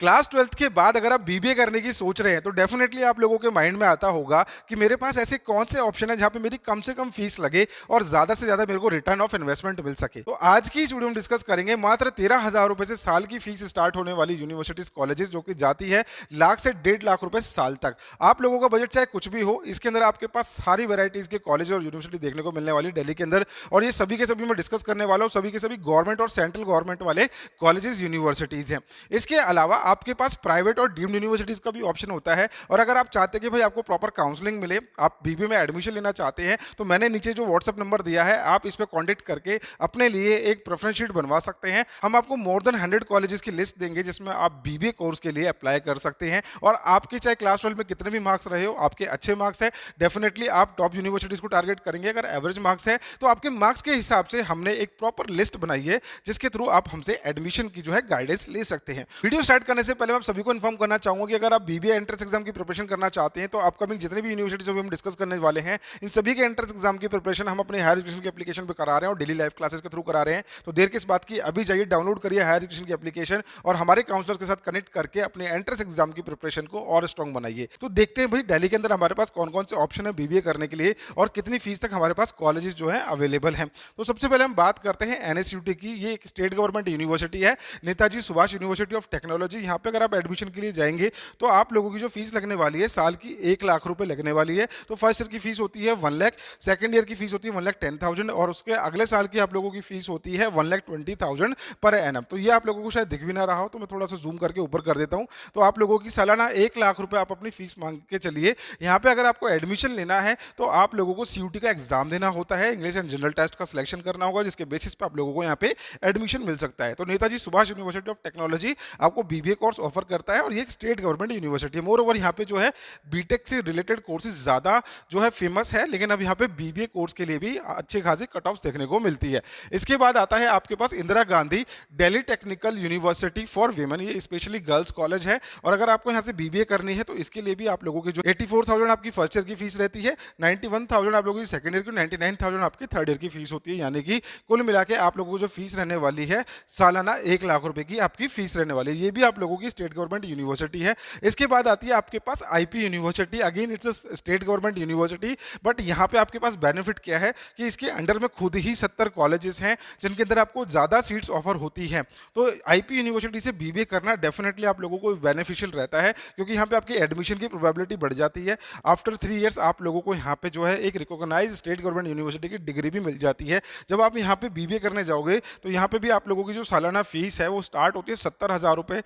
Class 12th के बाद अगर आप बीबीए करने की सोच रहे हैं तो डेफिनेटली आप लोगों के माइंड में आता होगा कि मेरे पास ऐसे कौन से ऑप्शन है जहां पे मेरी कम से कम फीस लगे और ज्यादा से ज्यादा मेरे को रिटर्न ऑफ इन्वेस्टमेंट मिल सके। तो आज की इस वीडियो में डिस्कस करेंगे मात्र 13,000 रुपए से साल की फीस स्टार्ट होने वाली यूनिवर्सिटीज कॉलेजेस जो कि जाती है लाख से 1.5 लाख रुपए साल तक। आप लोगों का बजट चाहे कुछ भी हो, इसके अंदर आपके पास सारी वेराइटीज के कॉलेज और यूनिवर्सिटी देखने को मिलने वाली दिल्ली के अंदर, और ये सभी के सभी मैं डिस्कस करने वाला हूँ। सभी के सभी गवर्नमेंट और सेंट्रल गवर्नमेंट वाले कॉलेजेस यूनिवर्सिटीज हैं। इसके अलावा आपके पास प्राइवेट और डीम्ड यूनिवर्सिटीज का भी ऑप्शन होता है। और अगर आप चाहते हैं कि भाई आपको प्रॉपर काउंसलिंग मिले, आप बीबीए में एडमिशन लेना चाहते हैं, तो मैंने नीचे जो व्हाट्सएप नंबर दिया है आप इस पर कॉन्टेक्ट करके अपने लिए एक प्रेफरेंस शीट बनवा सकते हैं। हम आपको मोर देन 100 कॉलेजेस की लिस्ट देंगे जिसमें आप बीबीए कोर्स के लिए अप्लाई कर सकते हैं। और आपके चाहे क्लास 12 में कितने भी मार्क्स रहे हो, आपके अच्छे मार्क्स है, डेफिनेटली आप टॉप यूनिवर्सिटीज को टारगेट करेंगे। अगर एवरेज मार्क्स है तो आपके मार्क्स के हिसाब से हमने एक प्रॉपर लिस्ट बनाई है जिसके थ्रू आप हमसे एडमिशन की जो है गाइडेंस ले सकते हैं। वीडियो स्टार्ट करने से पहले मैं आप सभी को इन्फॉर्म करना चाहूंगा कि अगर आप बीबीए एंट्रेंस एग्जाम की प्रिपरेशन करना चाहते हैं तो अपकमिंग जितने भी यूनिवर्सिटीज हम डिस्कस करने वाले हैं, इन सभी के एंट्रेंस एग्जाम की प्रिपरेशन हम अपने हायर एजुकेशन की एप्लीकेशन पर करा रहे हैं और डेली लाइव क्लासेस के थ्रू करा रहे हैं। तो देर किस बात की, अभी जाइए डाउनलोड करिए हायर एजुकेशन की एप्लीकेशन और हमारे काउंसलर के साथ कनेक्ट करके अपने एंट्रेंस एग्जाम की प्रिपरेशन को और स्ट्रॉन्ग बनाइए। तो देखते हैं भाई दिल्ली के अंदर हमारे पास कौन कौन से ऑप्शन है बीबीए करने के लिए और कितनी फीस तक हमारे पास कॉलेजेस जो है अवेलेबल हैं। तो सबसे पहले हम बात करते हैं एनएसयूटी की। ये एक स्टेट गवर्नमेंट यूनिवर्सिटी है, Netaji Subhash university of technology. यहाँ पे अगर आप एडमिशन के लिए जाएंगे तो आप लोगों की जो फीस लगने वाली है साल की 1 लाख रुपए लगने वाली है। तो फर्स्ट ईयर की फीस होती है 1 लाख, सेकंड ईयर की फीस होती है 1,10,000 और उसके अगले साल की आप लोगों की फीस होती है 1,20,000 पर एनम। तो ये आप लोगों को शायद दिख भी ना रहा हो, तो मैं थोड़ा सा जूम करके ऊपर कर देता हूं। तो आप लोगों की सालाना 1 लाख रुपए आप अपनी फीस मांग के चलिए। यहाँ पे अगर आपको एडमिशन लेना है तो आप लोगों को सीयूटी का एग्जाम देना होता है, इंग्लिश एंड जनरल टेस्ट का सिलेक्शन करना होगा, जिसके बेसिस पे आप लोगों को यहाँ पे एडमिशन मिल सकता है। तो Netaji Subhash university of technology आपको बीबीए कोर्स ऑफर करता है और ये एक स्टेट गवर्नमेंट यूनिवर्सिटी है। मोर ओवर यहाँ पे जो है बीटेक से रिलेटेड कोर्सेज ज्यादा जो है फेमस है, लेकिन अब यहाँ पे बीबीए कोर्स के लिए भी अच्छे खासे कट ऑफ देखने को मिलती है। इसके बाद आता है आपके पास Indira Gandhi Delhi technical university for women. ये स्पेशली गर्ल्स कॉलेज है और अगर आपको यहाँ से बीबीए करनी है तो इसके लिए भी आप लोगों की जो 84,000 आपकी फर्स्ट ईयर की फीस रहती है, 91,000 आप लोगों की सेकंड ईयर की, 99,000 आपकी थर्ड ईयर की फीस होती है। यानी कि कुल मिला के आप लोगों को जो फीस रहने वाली है सालाना 1 लाख रुपए की आपकी फीस रहने वाली है। ये भी आप लोगों की स्टेट गवर्नमेंट यूनिवर्सिटी है। इसके बाद आती है आपके पास IP university. Again it's a state government university, but यहाँ पे आपके पास बेनिफिट क्या है कि इसके अंडर में खुद ही 70 कॉलेजेस हैं जिनके अंदर आपको ज्यादा सीट्स ऑफर होती हैं। तो आईपी यूनिवर्सिटी से बीबीए करना डेफिनेटली आप लोगों को बेनिफिशियल रहता है क्योंकि यहाँ पे आपकी एडमिशन की प्रोबेबिलिटी बढ़ जाती है। आफ्टर 3 ईयर्स आप लोगों को यहाँ पे जो है एक रिकॉग्नाइज स्टेट गवर्नमेंट यूनिवर्सिटी की डिग्री भी मिल जाती है। जब आप यहाँ पे बीबीए करने जाओगे तो यहाँ पे भी आप लोगों की जो सालाना फीस है वो स्टार्ट होती है 70,000 रुपए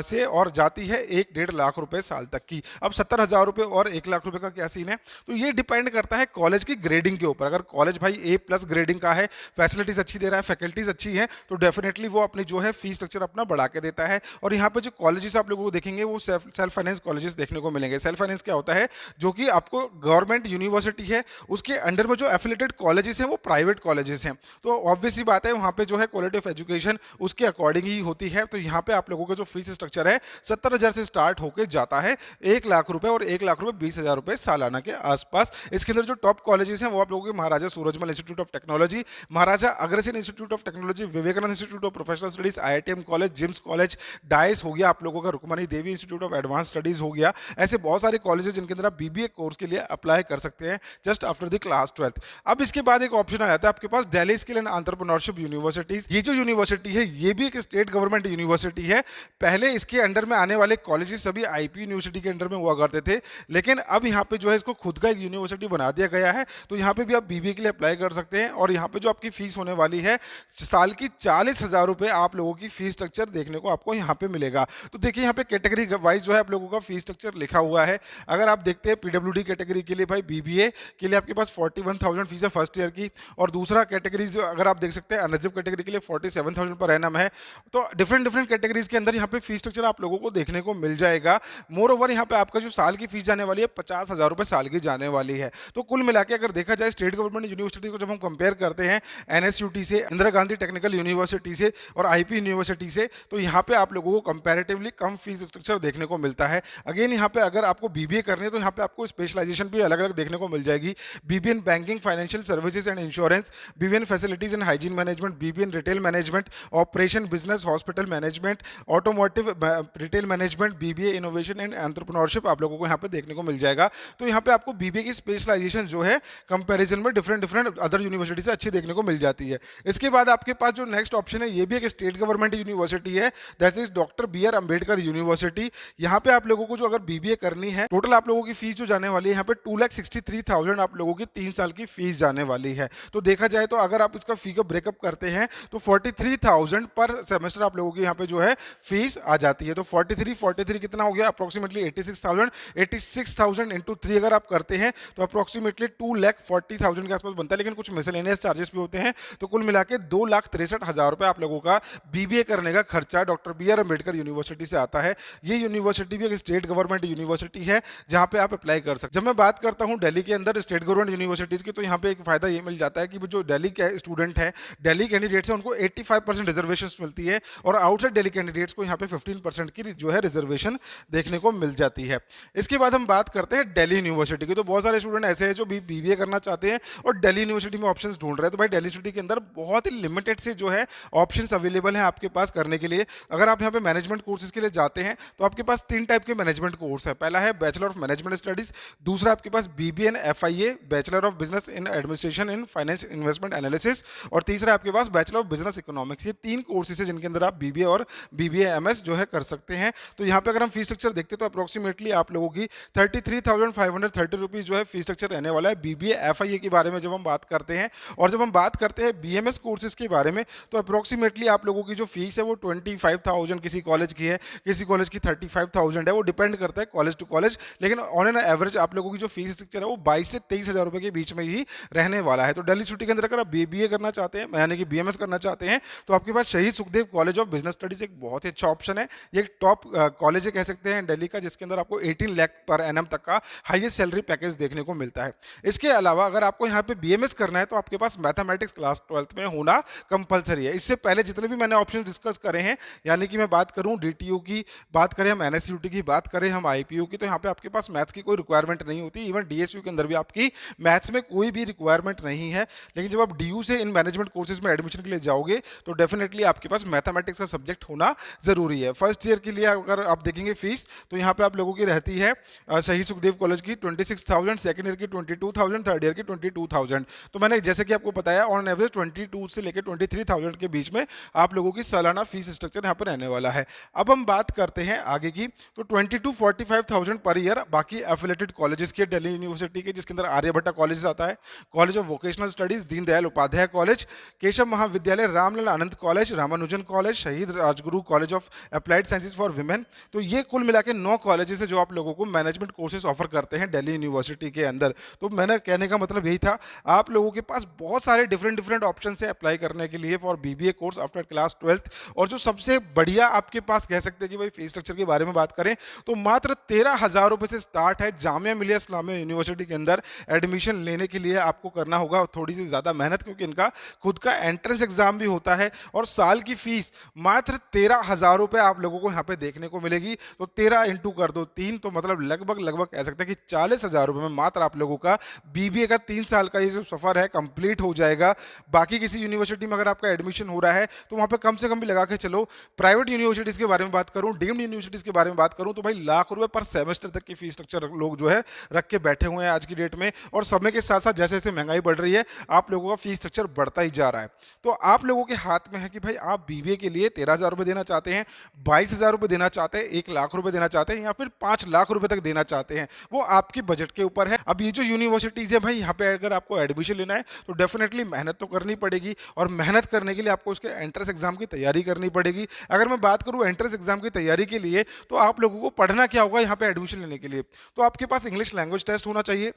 से और जाती है 1-1.5 लाख रुपए साल तक की। अब 70,000 रुपए और 1 लाख रुपए का क्या सीन है, तो ये डिपेंड करता है कॉलेज की ग्रेडिंग के ऊपर। अगर कॉलेज भाई A+ ग्रेडिंग का है, फैसिलिटीज अच्छी दे रहा है, फैकल्टीज अच्छी है, तो डेफिनेटली वो अपनी जो है फीस स्ट्रक्चर अपना बढ़ा के देता है। और यहाँ पे जो कॉलेजेस आप लोगों को देखेंगे वो सेल्फ फाइनेंस कॉलेजेस देखने को मिलेंगे। सेल्फ फाइनेंस क्या होता है, जो कि आपको गवर्नमेंट यूनिवर्सिटी है उसके अंडर में जो एफिलेटेड कॉलेजेस हैं वो प्राइवेट कॉलेजेस हैं। तो ऑब्वियसली बात है वहाँ पे जो है क्वालिटी ऑफ एजुकेशन उसके अकॉर्डिंग ही होती है। तो यहाँ पे आप लोगों का जो फीस स्ट्रक्चर है 70,000 से स्टार्ट होकर जाता है 1 लाख रुपए और 1 लाख रुपए 20,000 रुपए सालाना के आसपास। इसके अंदर जो टॉप कॉलेजेस हैं वो आप लोगों के Maharaja Surajmal institute of technology, Maharaja Agrasen institute of technology, Vivekananda institute of professional studies, IITM college, JIMS college, DIAS हो गया आप लोगों का, Rukmini Devi institute of advance studies हो गया। ऐसे बहुत सारे कॉलेजेस जिनके अंदर आप बीबीए कोर्स के लिए अप्लाई कर सकते हैं just after the class 12th। अब इसके बाद एक ऑप्शन आ जाता है आपके पास Delhi skill and entrepreneurship universities. ये जो यूनिवर्सिटी है ये भी एक स्टेट गवर्नमेंट यूनिवर्सिटी है। पहले इसके अंडर में आने वाले कॉलेजेस सभी आईपी यूनिवर्सिटी के अंडर में हुआ करते थे, लेकिन अब यहाँ पे जो है इसको खुद का एक यूनिवर्सिटी बना दिया गया है। तो यहाँ पे भी आप बीबीए के लिए अप्लाई कर सकते हैं और यहाँ पे जो आपकी फीस होने वाली है साल की 40,000 रुपए आप लोगों की फीस स्ट्रक्चर देखने को आपको यहाँ पे मिलेगा। तो देखिए यहाँ पे कैटेगरी वाइज जो है आप लोगों का फीस स्ट्रक्चर लिखा हुआ है। अगर आप देखते हैं पीडब्ल्यूडी कैटेगरी के लिए भाई बीबीए के लिए आपके पास 41,000 फीस है फर्स्ट ईयर की, और दूसरा कैटेगरी जो अगर आप देख सकते हैं अनरिजर्व कैटेगरी के लिए 47,000 पर एनम है। तो डिफरेंट कैटेगरीज के अंदर यहाँ पे फीस स्ट्रक्चर आप लोगों को देखने को मिल जाएगा। मोर ओवर यहाँ पे आपका जो साल की फीस जाने वाली है 50,000 रुपए साल की जाने वाली है। तो कुल मिला के अगर देखा जाए स्टेट गवर्नमेंट यूनिवर्सिटी को जब हम कंपेयर करते हैं एनएसयूटी से, इंदिरा गांधी टेक्निकल यूनिवर्सिटी से और आईपी यूनिवर्सिटी से, तो यहाँ पे आप लोगों को कंपैरेटिवली कम फीस स्ट्रक्चर देखने को मिलता है। अगेन यहाँ पे अगर आपको बीबीए करनी है तो यहाँ पे आपको स्पेशलाइजेशन भी अलग अलग देखने को मिल जाएगी। BBA in banking, financial services and insurance, BBA in facilities and hygiene management, BBA in retail management, operation, business, hospital management, automotive automotive, retail management, BBA innovation and entrepreneurship आप लोगों को यहाँ पे देखने को मिल जाएगा। तो यहाँ पे आपको बीबीए की स्पेशलाइजेशन जो है कंपैरिजन में डिफरेंट अदर यूनिवर्सिटी से अच्छी देखने को मिल जाती है। इसके बाद आपके पास जो नेक्स्ट ऑप्शन है ये भी एक स्टेट गवर्नमेंट यूनिवर्सिटी है, that is doctor B R Ambedkar university. यहाँ पे आप लोगों को जो अगर बीबीए करनी है, टोटल आप लोगों की फीस जो जाने वाली है यहाँ पे 2,63,000 आप लोगों की 3 साल की फीस जाने वाली है। तो देखा जाए तो अगर आप इसका फी का ब्रेकअप करते हैं तो 43,000 पर सेमेस्टर आप लोगों की यहाँ पे जो है फीस आ जाती है। तो 43 कितना हो गया, अप्रोक्सीमेटली 86,000। 86,000 इंटू 3 अगर आप करते हैं तो अप्रोक्सीमेटली 2,40,000 के आसपास बनता है, लेकिन कुछ मिसलेनियस चार्जेस भी होते हैं। तो कुल मिला के 2,63,000 रुपए आप लोगों का बीबीए करने का खर्चा doctor B R Ambedkar university से आता है। ये यूनिवर्सिटी भी एक स्टेट गवर्नमेंट यूनिवर्सिटी है जहां पे आप अप्लाई कर सकते हैं। जब मैं बात करता हूं दिल्ली के अंदर स्टेट गवर्नमेंट यूनिवर्सिटीज की, तो यहाँ पे एक फायदा ये मिल जाता है कि जो दिल्ली के स्टूडेंट है, दिल्ली कैंडिडेट्स है, उनको 85% रिजर्वेशन मिलती है और आउटसाइड दिल्ली कैंडिडेट्स को यहाँ पे 15% की जो है रिजर्वेशन देखने को मिल जाती है। इसके बाद हम बात करते हैं दिल्ली यूनिवर्सिटी की। तो बहुत सारे स्टूडेंट ऐसे हैं जो बीबीए करना चाहते हैं और दिल्ली यूनिवर्सिटी में ऑप्शंस ढूंढ रहे हैं। तो भाई दिल्ली यूनिवर्सिटी के अंदर बहुत ही लिमिटेड से जो है ऑप्शंस अवेलेबल हैं आपके पास करने के लिए। अगर आप यहाँ पे मैनेजमेंट कोर्सेज के लिए जाते हैं तो आपके पास 3 टाइप के मैनेजमेंट कोर्स है। पहला है बैचलर ऑफ मैनेजमेंट स्टडीज, दूसरा आपके पास BBA and FIA, bachelor of business in administration in finance investment analysis, और तीसरा आपके पास बैचलर ऑफ बिजनेस इकोनॉमिक्स। ये 3 कोर्सेज है जिनके अंदर आप बीबीए और बीबीए एमएस जो है कर सकते हैं। तो यहाँ पे अगर हम फीस स्ट्रक्चर देखते हैं तो अप्रोक्सीमेटली आप लोगों की 33,530 रुपीज जो है फीस स्ट्रक्चर रहने वाला है बीबीए एफआईए के बारे में जब हम बात करते हैं। और जब हम बात करते हैं बीएमएस कोर्सेज के बारे में तो अप्रोक्सीमेटली आप लोगों की जो फीस है वो 25,000 किसी कॉलेज की है, किसी कॉलेज की 35,000 है, वो डिपेंड करता है कॉलेज टू कॉलेज। लेकिन ऑन एन एवरेज आप लोगों की जो फीस स्ट्रक्चर है वो 22 से 23,000 रुपए के बीच में ही रहने वाला है। तो दिल्ली यूनिवर्सिटी के अंदर अगर आप बीबीए करना चाहते हैं यानी कि बीएमएस करना चाहते हैं तो आपके पास शहीद Sukhdev college of business studies एक बहुत ही अच्छा ऑप्शन है। ये एक टॉप कॉलेज है कह सकते हैं दिल्ली का, जिसके अंदर आपको 18 लाख पर एनएम तक का हाईएस्ट सैलरी पैकेज देखने को मिलता है। इसके अलावा अगर आपको यहाँ पे बीएमएस करना है तो आपके पास मैथमेटिक्स क्लास 12th में होना कंपलसरी है। इससे पहले जितने भी मैंने ऑप्शन डिस्कस करे हैं, यानी कि मैं बात करूं डीटीयू की, बात करें हम एनएसयूटी की, बात करें हम आईपीयू की, तो यहाँ पे आपके पास मैथ्स की कोई रिक्वायरमेंट नहीं होती। इवन डीएसयू के अंदर भी आपकी मैथ्स में कोई भी रिक्वायरमेंट नहीं है। लेकिन जब आप डीयू से इन मैनेजमेंट कोर्सेज में एडमिशन के लिए जाओगे तो डेफिनेटली आपके पास मैथमेटिक्स का सब्जेक्ट होना जरूरी है। फर्स्ट ईयर के लिए अगर आप देखेंगे फीस तो यहाँ पे आप लोगों की रहती है शहीद सुखदेव कॉलेज की 26,000, सेकंड ईयर की 22,000, थर्ड ईयर की 22,000। तो मैंने जैसे कि आपको बताया ऑन एवरेज 22 से लेकर 23,000 के बीच में आप लोगों की सालाना फीस स्ट्रक्चर यहाँ पर रहने वाला है। अब हम बात करते हैं आगे की, तो 22-45,000 पर ईयर बाकी एफिलेटेड कॉलेजेस के दिल्ली यूनिवर्सिटी के, जिसके अंदर आर्यभट्टा कॉलेज आता है, college of vocational studies, Deendayal Upadhyaya college, Keshav Mahavidyalaya, Ramlal Anand college, Ramanujan college, Shaheed Rajguru college of applied sciences for women. तो ये कुल मिला के 9 कॉलेजेस है जो आप लोगों को मैनेजमेंट कोर्सेज ऑफर करते हैं दिल्ली यूनिवर्सिटी के अंदर। तो मैंने कहने का मतलब यही था, आप लोगों के पास बहुत सारे डिफरेंट ऑप्शन है अप्लाई करने के लिए for BBA course after class 12th। और जो सबसे बढ़िया आपके पास कह सकते हैं कि भाई फीस स्ट्रक्चर के बारे में बात करें तो मात्र 13,000 रुपए से स्टार्ट है जामिया मिलिया इस्लामिया यूनिवर्सिटी के अंदर एडमिशन लेने के लिए। आपको करना होगा थोड़ी सी ज्यादा मेहनत, क्योंकि इनका खुद का एंट्रेंस एग्जाम भी होता है और साल की फीस मात्र 13,000 रुपए आप लोगों को यहाँ पे देखने को मिलेगी। तो 13 इंटू कर दो 3, तो मतलब लगभग कह सकते हैं कि 40,000 रुपए में मात्र आप लोगों का बीबीए का 3 साल का ये जो सफर है कंप्लीट हो जाएगा। बाकी किसी यूनिवर्सिटी में अगर आपका एडमिशन हो रहा है तो वहां पे कम से कम भी लगा के चलो, प्राइवेट यूनिवर्सिटीज के बारे में बात करूं, डीम्ड यूनिवर्सिटीज के बारे में बात करूं तो भाई लाख रुपए पर सेमेस्टर तक की फीस स्ट्रक्चर लोग जो है रख के बैठे हुए हैं आज की डेट में। और समय के साथ साथ जैसे जैसे महंगाई बढ़ रही है आप लोगों का फीस स्ट्रक्चर बढ़ता ही जा रहा है। तो आप लोगों के हाथ में है कि भाई आप बीबीए के लिए 13,000 रुपए देना चाहते हैं, 22,000 रुपए देना चाहते हैं, 1 लाख रुपए देना चाहते हैं, या फिर 5 लाख रुपए तक देना चाहते हैं, वो आपके बजट के ऊपर है। अब ये जो यूनिवर्सिटीज है भाई, यहाँ पे अगर आपको एडमिशन लेना है तो डेफिनेटली मेहनत तो करनी पड़ेगी, और मेहनत करने के लिए आपको उसके एंट्रेंस एग्जाम की तैयारी करनी पड़ेगी। अगर मैं बात करूँ एंट्रेंस एग्जाम की तैयारी के लिए तो आप लोगों को पढ़ना क्या होगा यहाँ पे एडमिशन लेने के लिए, तो आपके पास इंग्लिश लैंग्वेज टेस्ट होना चाहिए,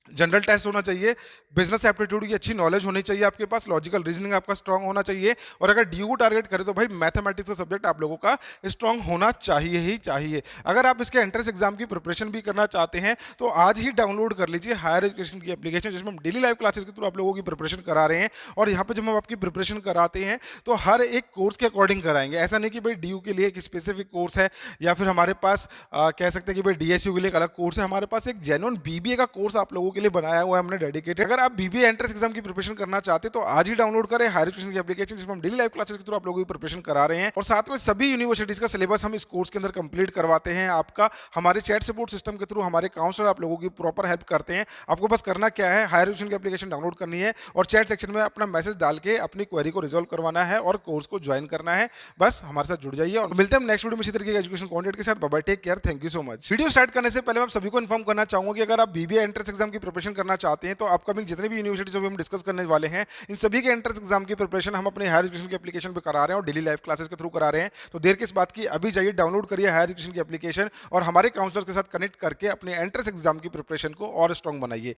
जनरल टेस्ट होना चाहिए, बिजनेस एप्टीट्यूड की अच्छी नॉलेज होनी चाहिए आपके पास, लॉजिकल रीजनिंग आपका स्ट्रांग होना चाहिए, और अगर ड्यू को टारगेट करें तो भाई मैथमेटिक्स का सब्जेक्ट आप लोगों का स्ट्रांग होना चाहिए ही चाहिए। अगर आप इसके एंट्रेंस एग्जाम की प्रिपरेशन भी करना चाहते हैं तो आज ही डाउनलोड कर लीजिए हायर एजुकेशन की एप्लीकेशन, जिसमें हम डेली लाइव क्लासेस के थ्रू आप लोगों की प्रिपरेशन करा रहे हैं। और यहाँ पे जब हम आपकी प्रिपरेशन कराते हैं तो हर एक कोर्स के अकॉर्डिंग कराएंगे, ऐसा नहीं कि भाई ड्यू के लिए एक स्पेसिफिक कोर्स है, या फिर हमारे पास कह सकते हैं कि भाई डीएसयू के लिए एक अलग कोर्स है। हमारे पास एक जेन्युइन बीबीए का कोर्स आप लोगों लोगों के लिए बनाया हुआ है हमने डेडिकेटेड। अगर आप बीबीए एंट्रेंस एग्जाम की प्रिपरेशन करना चाहते हैं तो आज ही डाउनलोड करें हायर एजुकेशन की एप्लीकेशन, जिसमें हम डेली लाइव क्लासेस के थ्रू आप लोगों की प्रिपरेशन करा रहे हैं और साथ में सभी यूनिवर्सिटीज का सिलेबस हम इस कोर्स के अंदर कंप्लीट करवाते हैं आपका। हमारे चैट सपोर्ट सिस्टम के थ्रू हमारे काउंसलर आप लोगों की प्रॉपर हेल्प करते हैं। आपको बस करना क्या है, हायर एजुकेशन की एप्लीकेशन डाउनलोड करनी है और चैट सेक्शन में अपना मैसेज डाल के अपनी क्वेरी को रिजॉल्व करवाना है और कोर्स को ज्वाइन करना है। बस हमारे साथ जुड़ जाइए और मिलते हैं नेक्स्ट वीडियो में इसी तरीके के एजुकेशन कंटेंट के साथ। Bye bye, take care, thank you so much. Video start करने से पहले मैं आप सभी को इन्फॉर्म करना चाहूंगा कि अगर आप बीबीए एंट्रेंस एग्जाम की प्रिपरेशन करना चाहते हैं तो अपकमिंग जितने भी यूनिवर्सिटीज हम डिस्कस करने वाले हैं इन सभी के एंट्रेंस एग्जाम की प्रिपरेशन हम अपने हायर एजुकेशन की एप्लीकेशन पे करा रहे हैं और डेली लाइव क्लासेस के थ्रू करा रहे हैं। तो देर किस बात की, अभी जाइए डाउनलोड करिए हायर एजुकेशन की एप्लीकेशन और हमारे काउंसलर के साथ कनेक्ट करके अपने एंट्रेंस एग्जाम की प्रिपरेशन को और स्ट्रॉन्ग बनाइए।